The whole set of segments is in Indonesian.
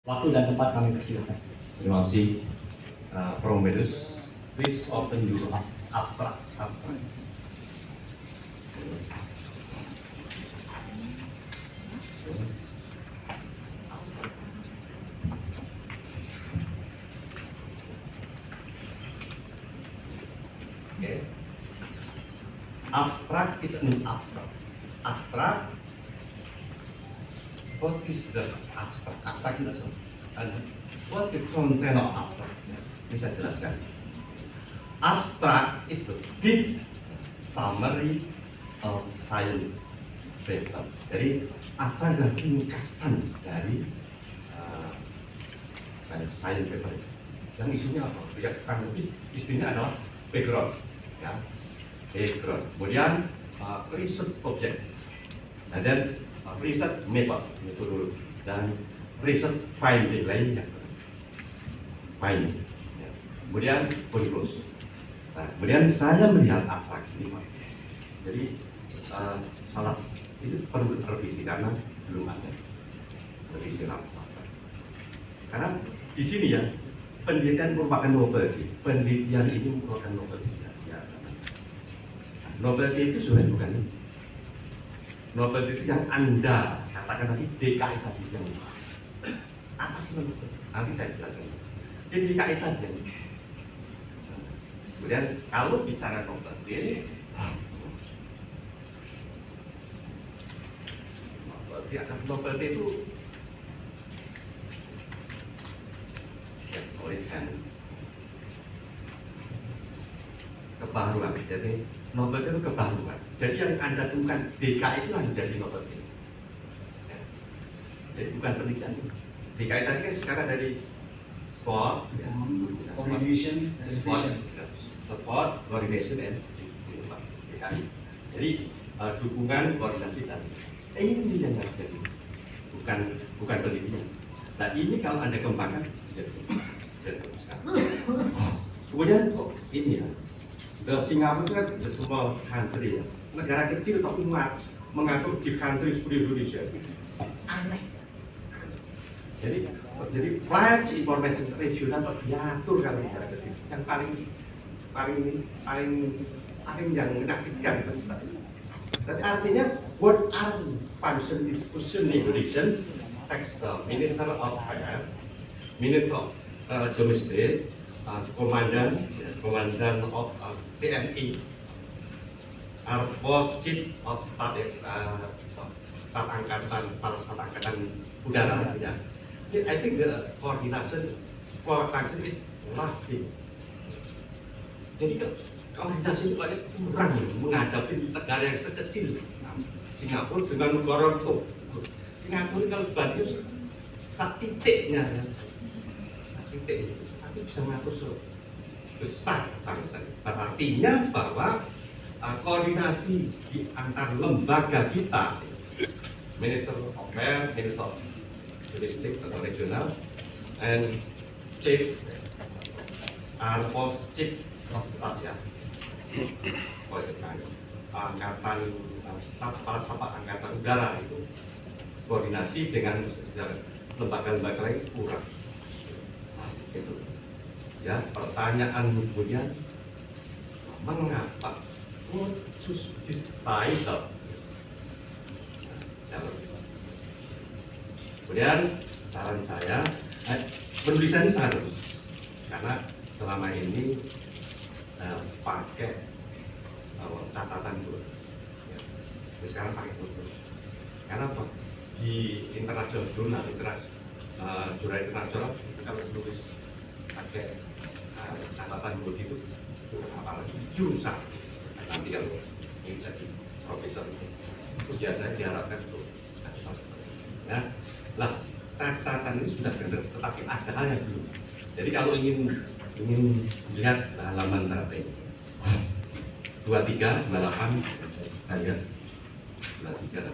Waktu dan tempat kami persilahkan. Terima kasih, Prof. Medus. Please open your abstract. Okay. Abstract is an abstract. Abstract. What is the abstract? Abstract itu apa? And what's the content of abstract? Bisa jelaskan. Abstract is the big summary of science paper. Jadi abstract adalah ringkasan dari science paper. Yang isinya apa? Ya, kurang lebih isinya adalah background, ya, background. Kemudian research object, and then research method, metodologi, dan research finding lainnya. Finding. Ya. Kemudian conclusion. Nah, kemudian saya melihat abstrak ini, Pak. Jadi salah itu perlu revisi karena belum ada revisi abstrak. Karena di sini ya penelitian merupakan novelty. Penelitian ini merupakan novelty. Ya. Novelty itu sebenarnya bukan ini. Novelty itu yang Anda katakan tadi DKI tadi yang apa sih novelty? Nanti saya jelaskan. Jadi DKI tadi yang kemudian kalau bicara novelty itu sense kebaruan. Jadi novelty itu kebaruan. Jadi yang Anda temukan DKI itu yang jadi novelty. Ya. Jadi bukan penelitian. DKI tadi kan sekarang dari sports, ya, sport, coordination, and inovasi DKI. Jadi dukungan, koordinasi dan ini yang jadi bukan penelitian. Nah ini kalau Anda kembangkan jadi teruskan. Kemudian ini ya, Singapura itu kan the small country ya, negara kecil tapi mengatur di country seperti Indonesia. Aneh. Jadi flight information regional kok diatur kalau negara kecil. Yang paling yang menakutkan itu saya. Berarti artinya what are function discussion negotiation sex Minister of Finance, Minister of Domestic, Komandan of TNI, Air Force Chief of Staff Angkatan Udara. Ya. I think the coordination for function is lacking. Jadi koordinasi itu banyak kurang menghadapi negara yang sekecil Singapura dengan negara itu. Singapura kalau dibanding satu titiknya, ya. Tapi bisa mengatur sebesar bangsa. Artinya bahwa koordinasi di antar lembaga kita, Minister of Affairs, Minister of Domestic atau regional, and Chief Air Force Chief of Staff, ya. Angkatan staf, kepala staf angkatan udara itu koordinasi dengan lembaga-lembaga lain kurang. Itu ya pertanyaan kemudian mengapa choose this title? Kemudian saran saya penulisan ini sangat bagus karena selama ini pakai catatan dulu. Ya. Sekarang pakai foto. Karena apa? Di internasional jurnal internasional kalau tulis pakai catatan dulu itu apalagi jurusan. Nanti kalau ingin jadi profesor itu biasanya diharapkan untuk ya. Lah catatan ini sudah benar, tetapi ada hal yang belum. Jadi kalau ingin lihat halaman berapa ini? 23, 28, ya. 23.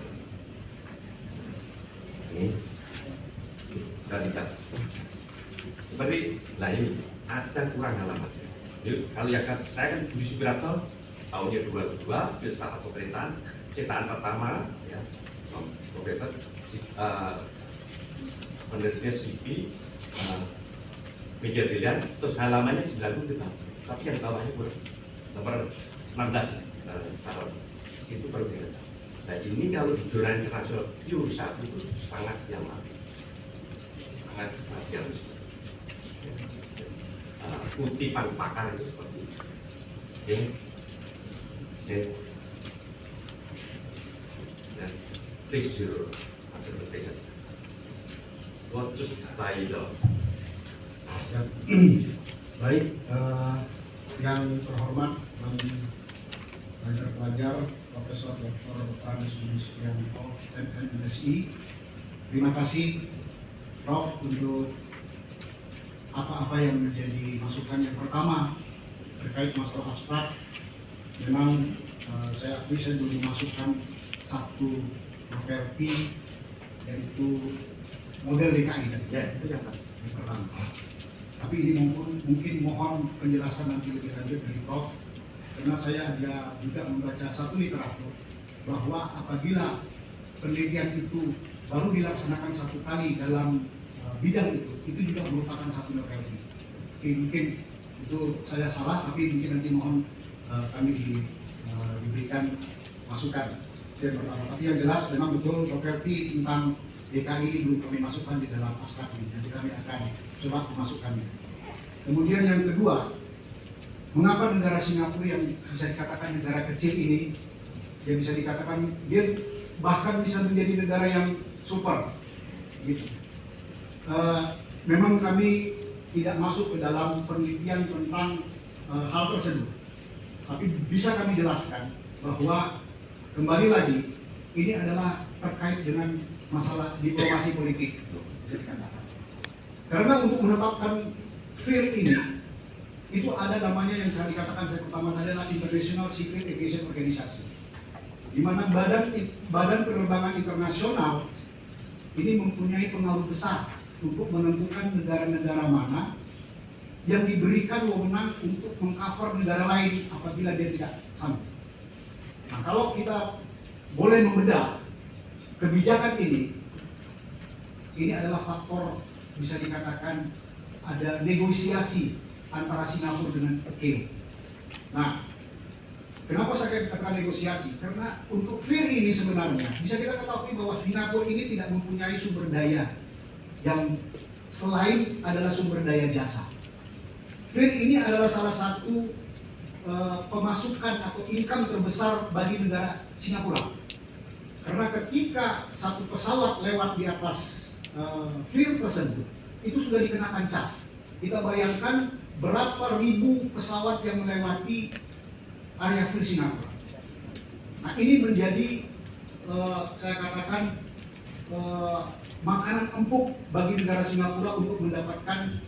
Ini 23. Seperti, nah ini ada kurang halaman. Jadi kalau yang saya kan Budi Subiranto tahunnya 2002, filsafat pemerintahan, cetakan pertama, ya, pemerintah penerbitnya CP, media pilihan, terus halamannya 90 kita, tapi yang bawahnya kurang, nomor 16 taruh itu berbeda. Nah ini kalau di jurnal internasional pure satu itu sangat yang sangat harus kutipan pakar itu seperti itu. Oke. Please your presentation. What just style? Baik, yang terhormat pelajar Profesor Dr. Pranis Sulistianto MNSI, terima kasih Prof untuk apa-apa yang menjadi masukan. Yang pertama terkait masalah abstrak, memang saya akui saya belum memasukkan satu properti yaitu model DKI tadi. Ya, itu yang pertama. Tapi ini mungkin mohon penjelasan nanti lebih lanjut dari Prof, karena saya ada juga membaca satu literatur bahwa apabila penelitian itu baru dilaksanakan satu kali dalam bidang itu juga merupakan satu novelty. Mungkin itu saya salah, tapi mungkin nanti mohon kami diberikan masukan. Yang pertama, tapi yang jelas memang betul novelty tentang DKI ini belum kami masukkan di dalam abstrak ini, jadi kami akan coba memasukkannya. Kemudian yang kedua, mengapa negara Singapura yang bisa dikatakan negara kecil ini, yang bisa dikatakan dia bahkan bisa menjadi negara yang super, gitu. Memang kami tidak masuk ke dalam penelitian tentang hal tersebut, tapi bisa kami jelaskan bahwa kembali lagi ini adalah terkait dengan masalah diplomasi politik. Karena untuk menetapkan FIR ini, itu ada namanya yang saya dikatakan saya pertama tadi adalah International Civil Aviation Organization, di mana badan penerbangan internasional ini mempunyai pengaruh besar untuk menentukan negara-negara mana yang diberikan wewenang untuk mengcover negara lain apabila dia tidak sanggup. Nah, kalau kita boleh membedah kebijakan ini adalah faktor bisa dikatakan ada negosiasi antara Singapura dengan ICAO. Nah, kenapa saya katakan negosiasi? Karena untuk FIR ini sebenarnya bisa kita ketahui bahwa Singapura ini tidak mempunyai sumber daya yang selain adalah sumber daya jasa. FIR ini adalah salah satu pemasukan atau income terbesar bagi negara Singapura. Karena ketika satu pesawat lewat di atas FIR tersebut, itu sudah dikenakan cas. Kita bayangkan berapa ribu pesawat yang melewati area FIR Singapura. Nah, ini menjadi saya katakan makanan empuk bagi negara Singapura untuk mendapatkan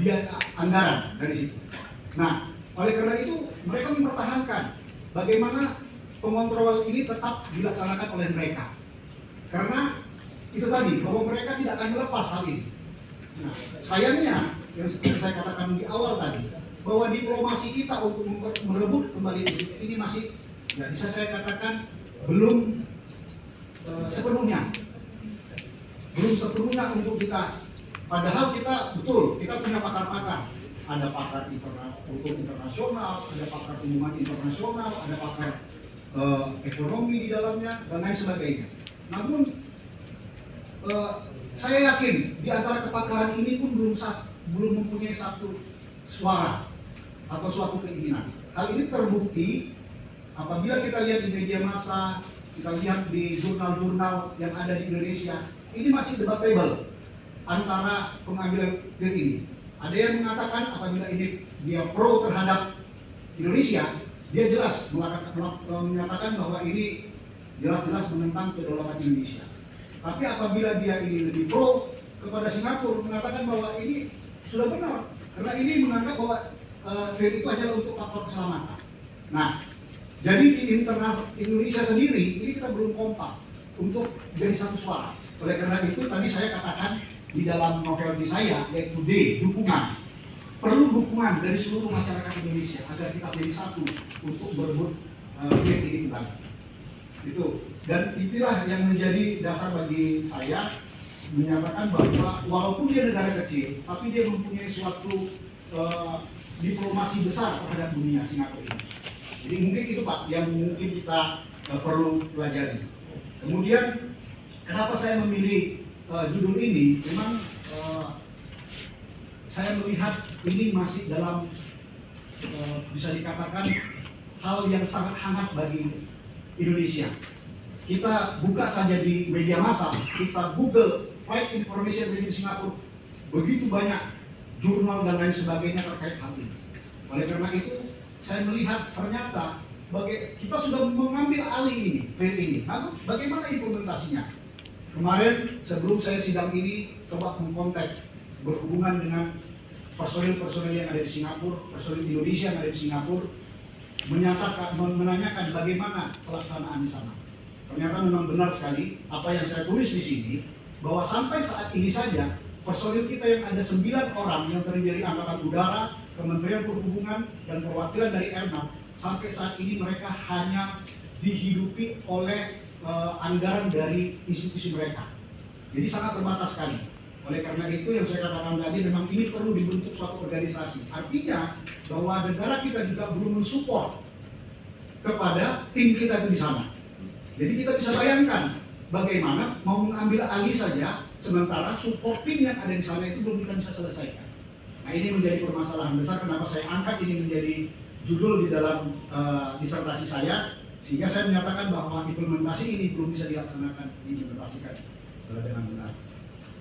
biaya anggaran dari situ. Nah, oleh karena itu mereka mempertahankan bagaimana pengontrol ini tetap dilaksanakan oleh mereka. Karena itu tadi bahwa mereka tidak akan melepas hal ini. Nah, sayangnya yang seperti saya katakan di awal tadi, bahwa diplomasi kita untuk merebut kembali ini masih ya bisa saya katakan belum sepenuhnya untuk kita. Padahal kita betul, kita punya pakar-pakar. Ada pakar hukum internasional, ada pakar hubungan internasional, ada pakar ekonomi di dalamnya, dan lain sebagainya. Namun, saya yakin di antara kepakaran ini pun belum mempunyai satu suara atau suatu keinginan. Hal ini terbukti apabila kita lihat di media massa, kita lihat di jurnal-jurnal yang ada di Indonesia, ini masih debatable antara pengambilan FIR ini. Ada yang mengatakan apabila ini dia pro terhadap Indonesia, dia jelas menyatakan bahwa ini jelas-jelas menentang kedaulatan Indonesia. Tapi apabila dia ini lebih pro kepada Singapura, mengatakan bahwa ini sudah benar, karena ini menganggap bahwa FIR itu adalah untuk faktor keselamatan. Nah, jadi di internal Indonesia sendiri ini kita belum kompak untuk jadi satu suara. Oleh karena itu tadi saya katakan di dalam novel di saya, yaitu D, dukungan. Perlu dukungan dari seluruh masyarakat Indonesia agar kita menjadi satu untuk berebut FIR ini kembali. Itu, dan itulah yang menjadi dasar bagi saya menyatakan bahwa walaupun dia negara kecil, tapi dia mempunyai suatu diplomasi besar terhadap dunia Singapura ini. Jadi mungkin itu Pak yang mungkin kita perlu pelajari. Kemudian kenapa saya memilih judul ini? Memang saya melihat ini masih dalam bisa dikatakan hal yang sangat hangat bagi Indonesia. Kita buka saja di media massa, kita Google Flight Information dari Singapura, begitu banyak jurnal dan lain sebagainya terkait hal ini. Oleh karena itu, saya melihat ternyata kita sudah mengambil alih ini, fail ini. Lalu bagaimana implementasinya? Kemarin sebelum saya sidang ini coba mengkontak berhubungan dengan personil-personil yang ada di Singapura, personil Indonesia yang ada di Singapura, menanyakan bagaimana pelaksanaan di sana. Ternyata memang benar sekali apa yang saya tulis di sini, bahwa sampai saat ini saja personil kita yang ada 9 orang yang terdiri dari Angkatan Udara, Kementerian Perhubungan, dan perwakilan dari Airnav, sampai saat ini mereka hanya dihidupi oleh anggaran dari institusi mereka. Jadi sangat terbatas sekali. Oleh karena itu yang saya katakan tadi, memang ini perlu dibentuk suatu organisasi. Artinya bahwa negara kita juga belum mensupport kepada tim kita itu di sana. Jadi kita bisa bayangkan bagaimana mau mengambil alih saja, sementara support tim yang ada di sana itu belum kita bisa selesaikan. Nah, ini menjadi permasalahan besar kenapa saya angkat ini menjadi judul di dalam disertasi saya, sehingga saya menyatakan bahwa implementasi ini belum bisa dilaksanakan, diimplementasikan dengan benar.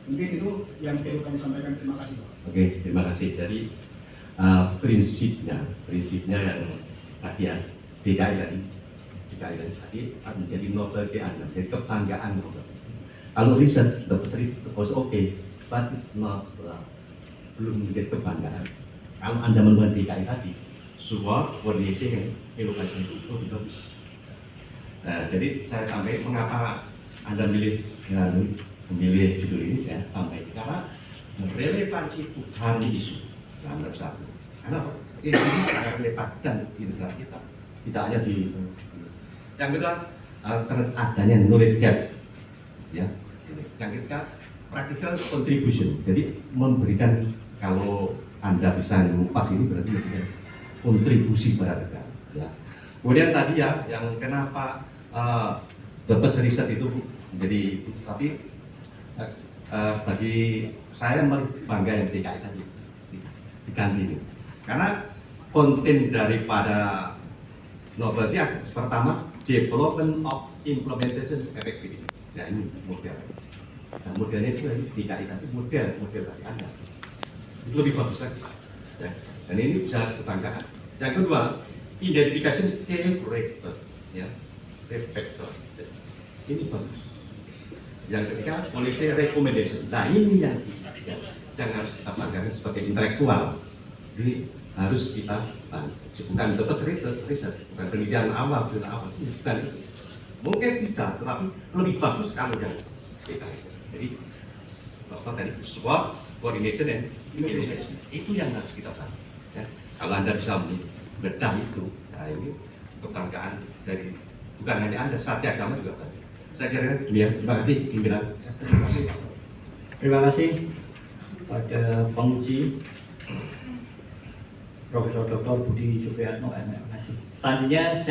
Mungkin itu yang perlu kami sampaikan. Terima kasih, Pak. Oke, terima kasih. Jadi prinsipnya yang tadi ya, DKI tadi akan menjadi novelty Anda, jadi kebanggaan Anda. Kalau riset, the suppose okay, but it's not belum menjadi kebanggaan. Kalau Anda menemukan DKI tadi, sebuah coordination education itu lebih bagus. Nah, jadi saya sampaikan mengapa Anda memilih judul ini, saya sampaikan karena relevansi bukan isu nomor satu. Karena ini sangat relevan dan di negara kita, tidak hanya di. Yang kedua, adanya knowledge gap, ya. Yang ketiga, practical contribution. Jadi memberikan, kalau Anda bisa mengupas ini berarti memberikan kontribusi pada negara. Ya. Kemudian tadi ya, yang kenapa purpose riset itu menjadi, tapi bagi saya bangga yang DKI tadi diganti ini, karena konten daripada novelty pertama development of implementation effectivity. Ya ini model. Nah, modelnya itu DKI tadi model dari Anda itu lebih bagus lagi. Ya. Dan ini bisa kebanggaan. Yang kedua, identification character, ya, factor. Ini bagus. Yang ketiga, policy recommendation. Nah ini yang harus kita banggakan sebagai intelektual. Jadi harus kita bukan riset, bukan penelitian awal, bukan itu. Mungkin bisa, tetapi lebih bagus kalau yang kita. Jadi tadi SWOT, coordination and implementation itu yang harus kita bangun. Ya. Kalau Anda bisa bedah itu, nah ini kebanggaan dari bukan hanya Anda, Satya Agama juga tadi. Saya kira demikian. Terima kasih pimpinan. Terima kasih pada penguji Profesor Dr. Budi Supriyatno. Terima kasih. Selanjutnya